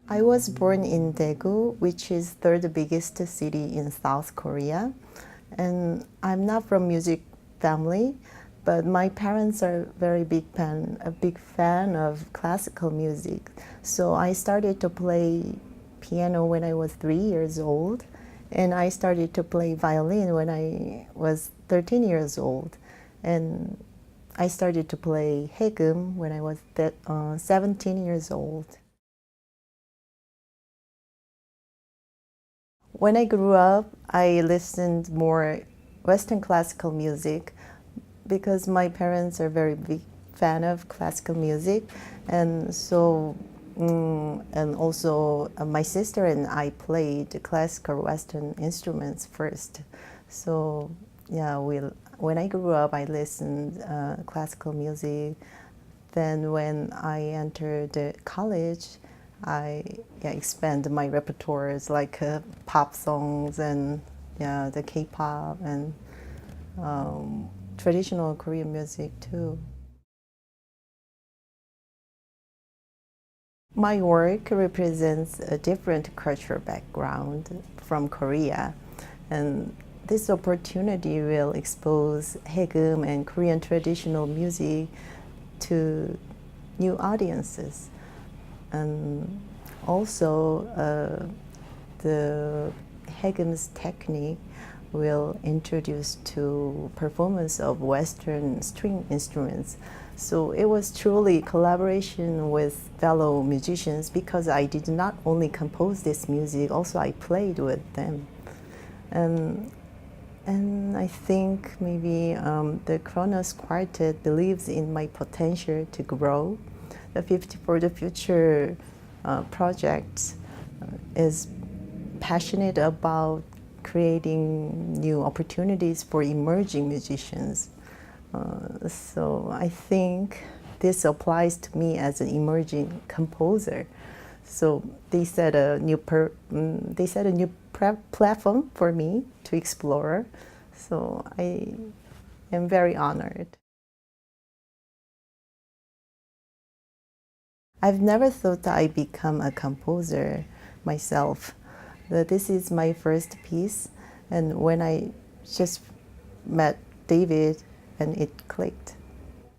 I was born in Daegu, which is third biggest city in South Korea. And I'm not from music family, but my parents are a big fan of classical music. So I started to play piano when I was 3 years old, and I started to play violin when I was 13 years old. And I started to play haegeum when I was 17 years old. When I grew up, I listened more Western classical music because my parents are very big fan of classical music, and and also my sister and I played classical Western instruments first. So yeah, when I grew up, I listened classical music. Then when I entered college, I expand my repertoires like pop songs and the K-pop and traditional Korean music too. My work represents a different cultural background from Korea, and this opportunity will expose haegeum and Korean traditional music to new audiences. And also, the haegeum's technique will introduce to performance of Western string instruments. So it was truly collaboration with fellow musicians because I did not only compose this music, also I played with them. And, and I think maybe the Kronos Quartet believes in my potential to grow. The 50 for the Future project is passionate about creating new opportunities for emerging musicians. So I think this applies to me as an emerging composer. So they set a new platform for me to explore. So I am very honored. I've never thought that I'd become a composer myself. This is my first piece, and when I just met David, and it clicked.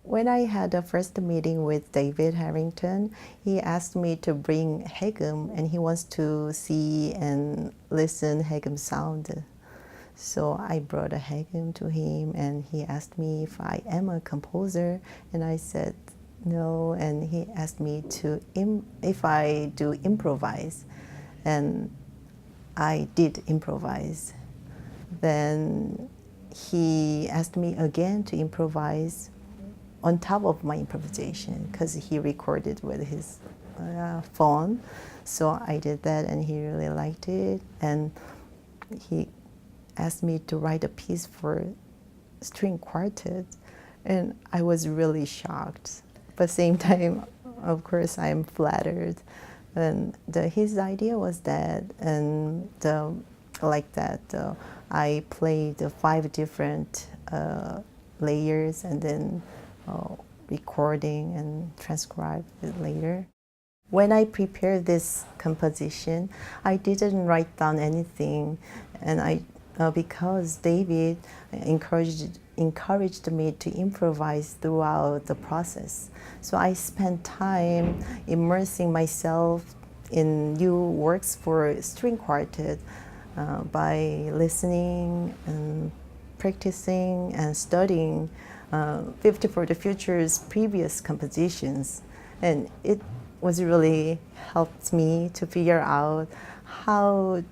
When I had the first meeting with David Harrington, he asked me to bring haegeum, and he wants to see and listen haegeum sound. So I brought a haegeum to him, and he asked me if I am a composer, and I said no, and he asked me if I do improvise, and I did improvise. Then he asked me again to improvise on top of my improvisation because he recorded with his phone. So I did that, and he really liked it, and he asked me to write a piece for string quartet, and I was really shocked. But same time, of course, I'm flattered. And his idea was that, and like that, I played 5 different layers and then recording and transcribe it later. When I prepared this composition, I didn't write down anything, and because David encouraged me to improvise throughout the process. So I spent time immersing myself in new works for string quartet by listening and practicing and studying 50 for the Future's previous compositions. And it was really helped me to figure out how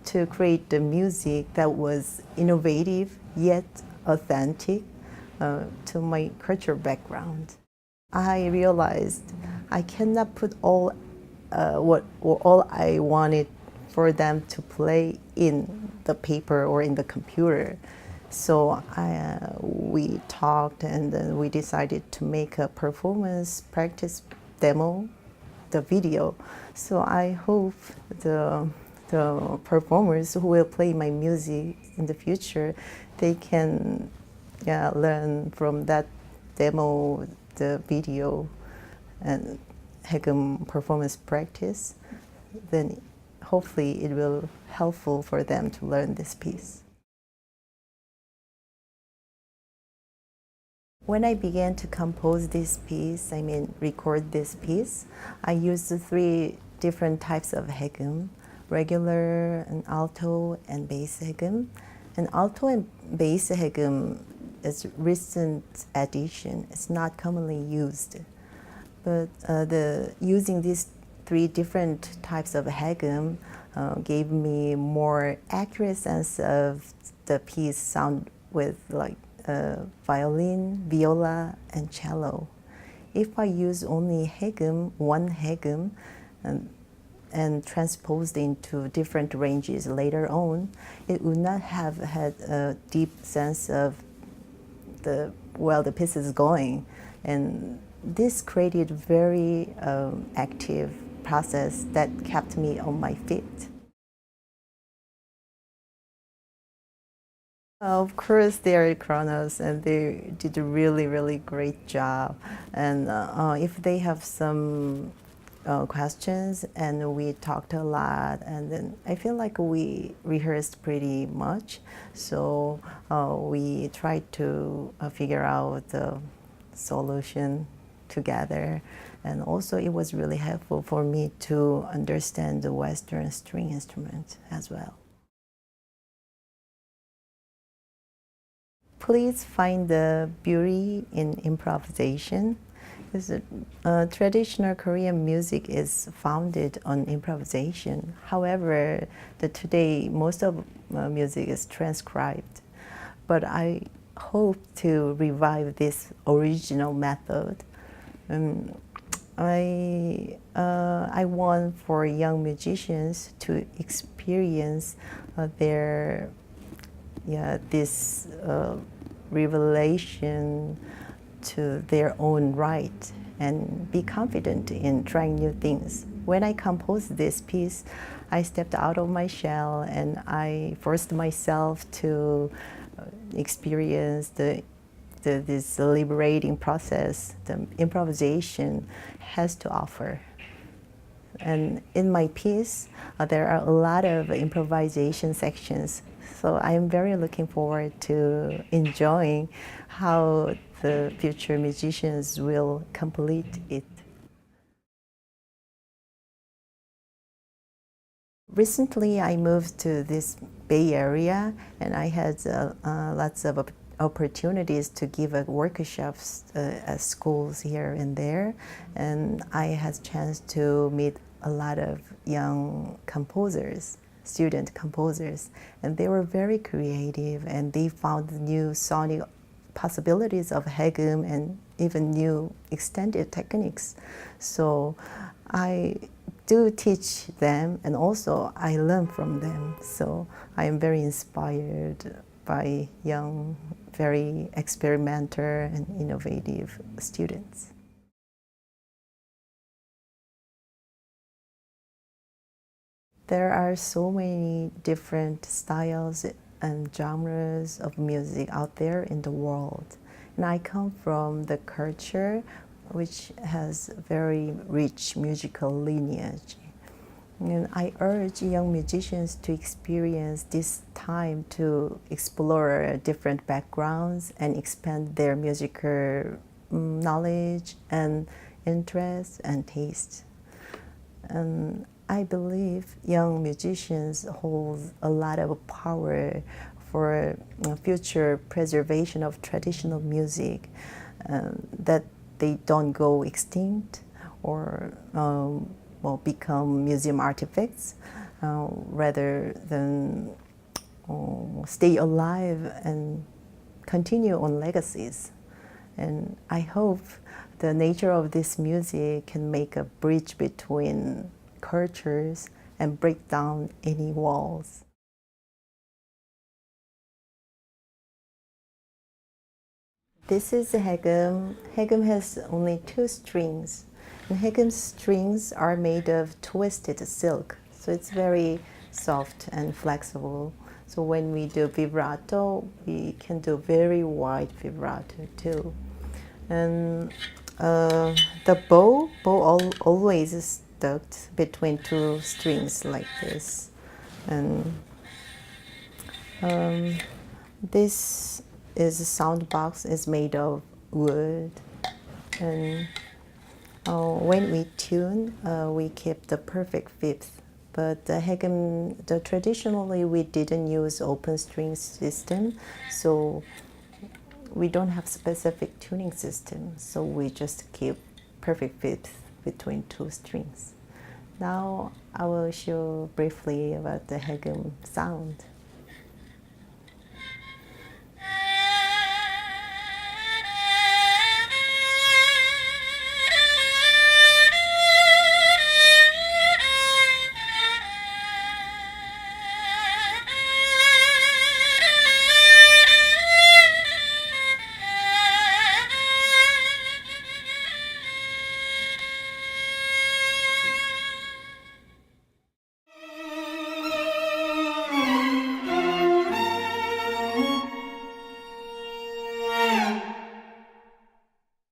to create the music that was innovative yet authentic to my cultural background. I realized I cannot put all I wanted for them to play in the paper or in the computer. So we talked, and then we decided to make a performance practice demo, the video. So I hope the performers who will play my music in the future, they can learn from that demo, the video, and haegeum performance practice. then hopefully it will helpful for them to learn this piece. When I began to compose this piece, record this piece, I used the 3 different types of hegum, regular and alto and bass hegum. And alto and bass hegum is a recent addition. It's not commonly used. But using these 3 different types of hegum gave me more accurate sense of the piece sound with like violin, viola, and cello. If I use only hegum, one hegum, and transposed into different ranges later on, it would not have had a deep sense of where the piece is going. And this created very active process that kept me on my feet. Of course, they are Kronos, and they did a really, really great job. And if they have some questions, and we talked a lot, and then I feel like we rehearsed pretty much. So we tried to figure out the solution together. And also, it was really helpful for me to understand the Western string instrument as well. Please find the beauty in improvisation. Traditional Korean music is founded on improvisation. However, today most of music is transcribed. But I hope to revive this original method. I want for young musicians to experience this revelation to their own right and be confident in trying new things. When I composed this piece, I stepped out of my shell and I forced myself to experience this liberating process the improvisation has to offer. And in my piece, there are a lot of improvisation sections. So I'm very looking forward to enjoying how the future musicians will complete it. Recently, I moved to this Bay Area, and I had lots of opportunities to give workshops at schools here and there. And I had a chance to meet a lot of young composers, student composers, and they were very creative, and they found new sonic possibilities of hegum and even new extended techniques. So I do teach them, and also I learn from them. So I am very inspired by young, very experimental and innovative students. There are so many different styles and genres of music out there in the world. And I come from the culture which has very rich musical lineage. And I urge young musicians to experience this time to explore different backgrounds and expand their musical knowledge and interests and tastes. And I believe young musicians hold a lot of power for future preservation of traditional music, that they don't go extinct or become museum artifacts, rather than stay alive and continue on legacies. And I hope the nature of this music can make a bridge between cultures and break down any walls. This is a hegum. Hegum has only 2 strings. And hegum strings are made of twisted silk, so it's very soft and flexible. So when we do vibrato, we can do very wide vibrato too. And the bow always duct between two strings like this. And this is a sound box. Is made of wood. And when we tune, we keep the perfect fifth. But traditionally we didn't use open string system, so we don't have specific tuning system. So we just keep perfect fifth between two strings. Now I will show briefly about the Hegum sound.